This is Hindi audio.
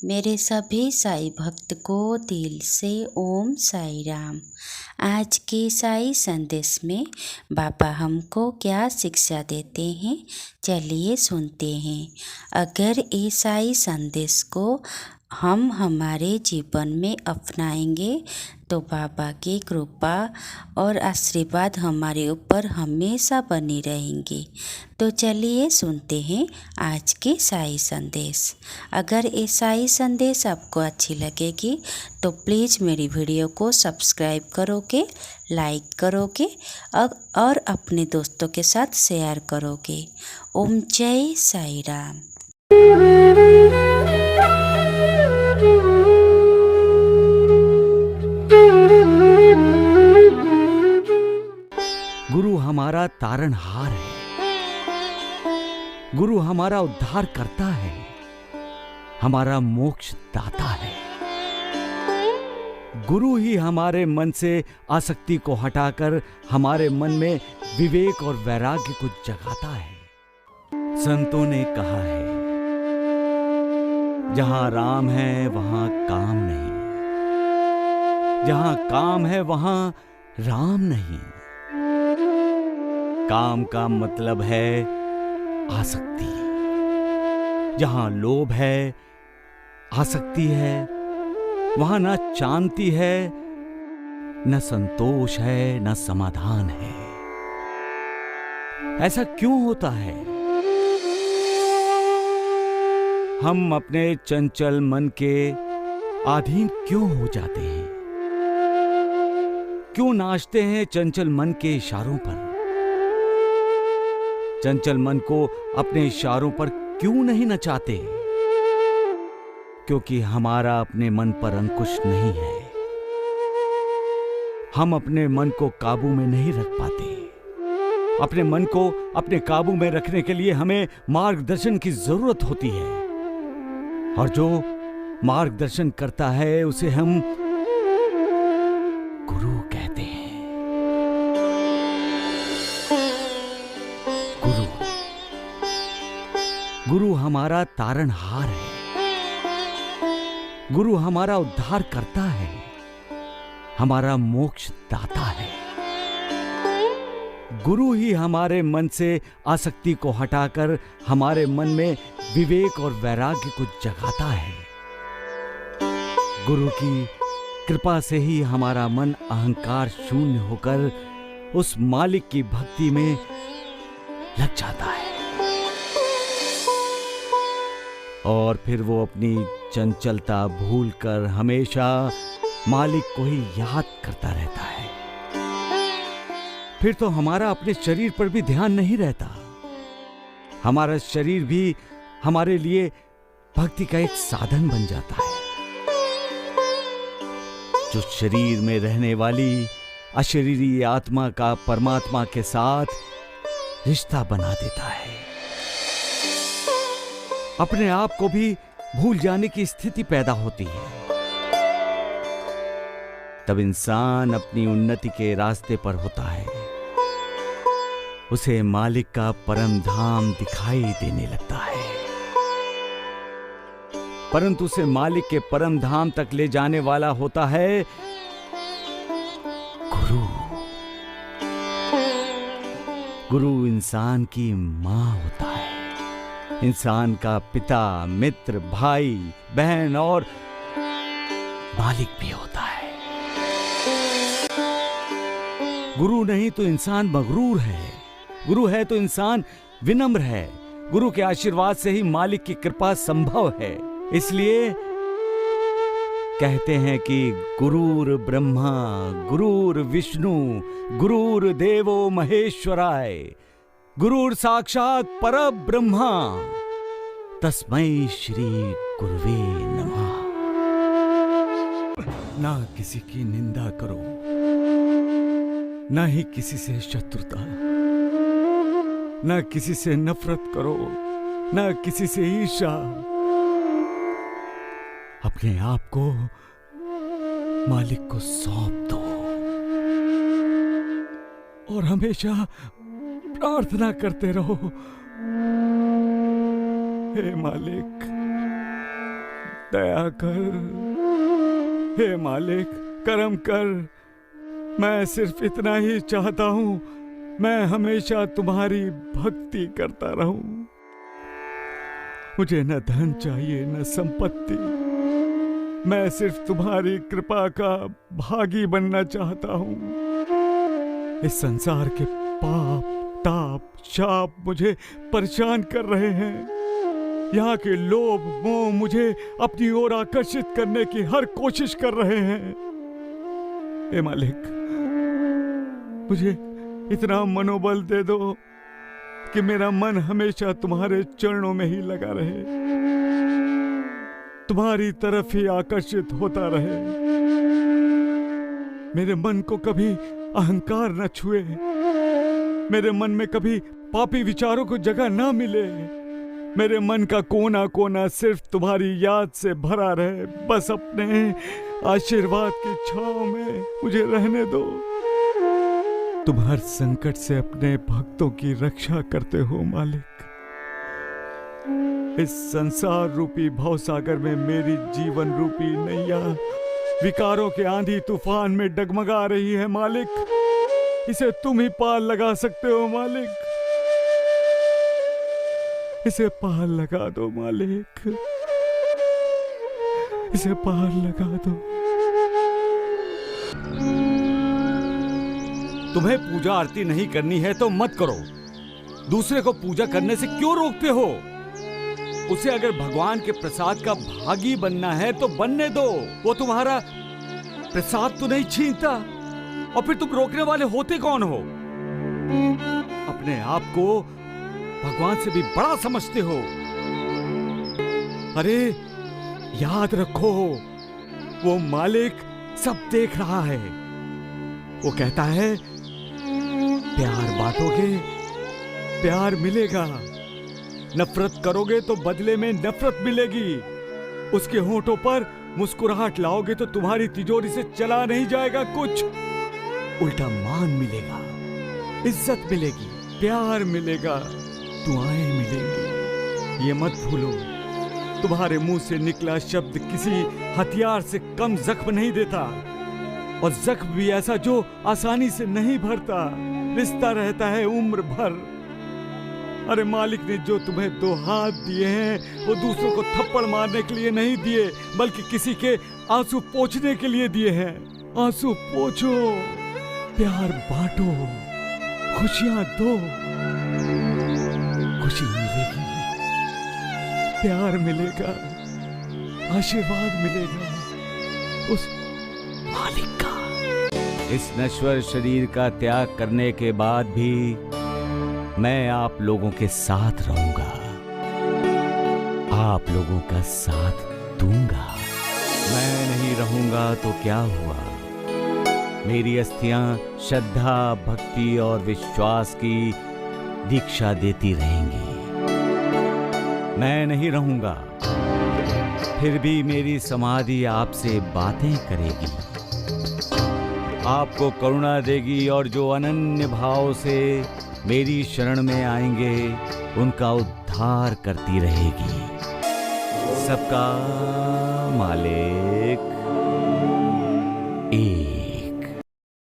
मेरे सभी साईं भक्त को दिल से ओम साईं राम। आज के साईं संदेश में बाबा हमको क्या शिक्षा देते हैं, चलिए सुनते हैं। अगर ये साईं संदेश को हम हमारे जीवन में अपनाएंगे तो बाबा की कृपा और आशीर्वाद हमारे ऊपर हमेशा बनी रहेंगी। तो चलिए सुनते हैं आज के साईं संदेश। अगर ये साईं संदेश आपको अच्छी लगेगी तो प्लीज़ मेरी वीडियो को सब्सक्राइब करोगे, लाइक करोगे और अपने दोस्तों के साथ शेयर करोगे। ओम जय साईं राम। गुरु हमारा तारणहार है। गुरु हमारा उद्धार करता है, हमारा मोक्ष दाता है। गुरु ही हमारे मन से आसक्ति को हटाकर हमारे मन में विवेक और वैराग्य को जगाता है। संतों ने कहा है, जहां राम है वहां काम नहीं, जहां काम है वहां राम नहीं। काम का मतलब है आसक्ति। जहां लोभ है, आसक्ति है, वहां न शांति है, न संतोष है, न समाधान है। ऐसा क्यों होता है? हम अपने चंचल मन के अधीन क्यों हो जाते हैं? क्यों नाचते हैं चंचल मन के इशारों पर? चंचल मन को अपने इशारों पर क्यों नहीं नचाते? क्योंकि हमारा अपने मन पर अंकुश नहीं है। हम अपने मन को काबू में नहीं रख पाते। अपने मन को अपने काबू में रखने के लिए हमें मार्गदर्शन की जरूरत होती है, और जो मार्गदर्शन करता है उसे हम गुरु कहते हैं। गुरु हमारा तारणहार है। गुरु हमारा उद्धार करता है, हमारा मोक्ष दाता है। गुरु ही हमारे मन से आसक्ति को हटाकर हमारे मन में विवेक और वैराग्य को जगाता है। गुरु की कृपा से ही हमारा मन अहंकार शून्य होकर उस मालिक की भक्ति में लग जाता है, और फिर वो अपनी चंचलता भूलकर हमेशा मालिक को ही याद करता रहता है। फिर तो हमारा अपने शरीर पर भी ध्यान नहीं रहता। हमारा शरीर भी हमारे लिए भक्ति का एक साधन बन जाता है, जो शरीर में रहने वाली अशरीरी आत्मा का परमात्मा के साथ रिश्ता बना देता है। अपने आप को भी भूल जाने की स्थिति पैदा होती है। तब इंसान अपनी उन्नति के रास्ते पर होता है। उसे मालिक का परम धाम दिखाई देने लगता है, परंतु उसे मालिक के परम धाम तक ले जाने वाला होता है गुरु। गुरु इंसान की मां होता है, इंसान का पिता, मित्र, भाई, बहन और मालिक भी होता है। गुरु नहीं तो इंसान मगरूर है, गुरु है तो इंसान विनम्र है। गुरु के आशीर्वाद से ही मालिक की कृपा संभव है। इसलिए कहते हैं कि गुरुर ब्रह्मा गुरुर विष्णु गुरुर देवो महेश्वराय गुरुर साक्षात परब्रह्मा तस्मै श्री गुरुवे नमः। ना किसी की निंदा करो, ना ही किसी से शत्रुता, ना किसी से नफरत करो, ना किसी से ईर्ष्या। अपने आप को मालिक को सौंप दो और हमेशा प्रार्थना करते रहो, हे मालिक दया कर। हे मालिक, करम कर। मैं सिर्फ इतना ही चाहता हूं, मैं हमेशा तुम्हारी भक्ति करता रहूं। मुझे न धन चाहिए न संपत्ति, मैं सिर्फ तुम्हारी कृपा का भागी बनना चाहता हूं। इस संसार के पाप, ताप, शाप मुझे परेशान कर रहे हैं। यहाँ के लोभ, मोह मुझे अपनी ओर आकर्षित करने की हर कोशिश कर रहे हैं। हे मालिक, मुझे इतना मनोबल दे दो कि मेरा मन हमेशा तुम्हारे चरणों में ही लगा रहे, तुम्हारी तरफ ही आकर्षित होता रहे। मेरे मन को कभी अहंकार न छुए, मेरे मन में कभी पापी विचारों को जगह ना मिले। मेरे मन का कोना कोना सिर्फ तुम्हारी याद से भरा रहे। बस अपने आशीर्वाद की छांव में मुझे रहने दो। तुम हर संकट से अपने भक्तों की रक्षा करते हो मालिक। इस संसार रूपी भवसागर में मेरी जीवन रूपी नैया विकारों के आंधी तूफान में डगमगा रही है मालिक। इसे तुम ही पार लगा सकते हो मालिक। इसे पार लगा दो मालिक, इसे पार लगा दो। तुम्हें पूजा आरती नहीं करनी है तो मत करो। दूसरे को पूजा करने से क्यों रोकते हो? उसे अगर भगवान के प्रसाद का भागी बनना है तो बनने दो। वो तुम्हारा प्रसाद तो नहीं छीनता, और फिर तुम रोकने वाले होते कौन हो? अपने आप को भगवान से भी बड़ा समझते हो। अरे याद रखो, वो मालिक सब देख रहा है। वो कहता है, प्यार बांटोगे प्यार मिलेगा, नफरत करोगे तो बदले में नफरत मिलेगी। उसके होंठों पर मुस्कुराहट लाओगे तो तुम्हारी तिजोरी से चला नहीं जाएगा कुछ, उल्टा मान मिलेगा, इज्जत मिलेगी, प्यार मिलेगा, दुआएं मिलेंगी। ये मत भूलो, तुम्हारे मुंह से निकला शब्द किसी हथियार से कम जख्म नहीं देता, और जख्म भी ऐसा जो आसानी से नहीं भरता, रिश्ता रहता है उम्र भर। अरे मालिक ने जो तुम्हें 2 हाथ दिए हैं वो दूसरों को थप्पड़ मारने के लिए नहीं दिए, बल्कि किसी के आंसू पोंछने के लिए दिए हैं। आंसू पोंछो, प्यार बांटो, खुशियां दो। खुशी मिलेगी, प्यार मिलेगा, आशीर्वाद मिलेगा उस मालिक का। इस नश्वर शरीर का त्याग करने के बाद भी मैं आप लोगों के साथ रहूंगा, आप लोगों का साथ दूंगा। मैं नहीं रहूंगा तो क्या हुआ? मेरी अस्थियां श्रद्धा, भक्ति और विश्वास की दीक्षा देती रहेंगी। मैं नहीं रहूंगा, फिर भी मेरी समाधि आपसे बातें करेगी, आपको करुणा देगी, और जो अनन्य भाव से मेरी शरण में आएंगे उनका उद्धार करती रहेगी। सबका मालिक एक।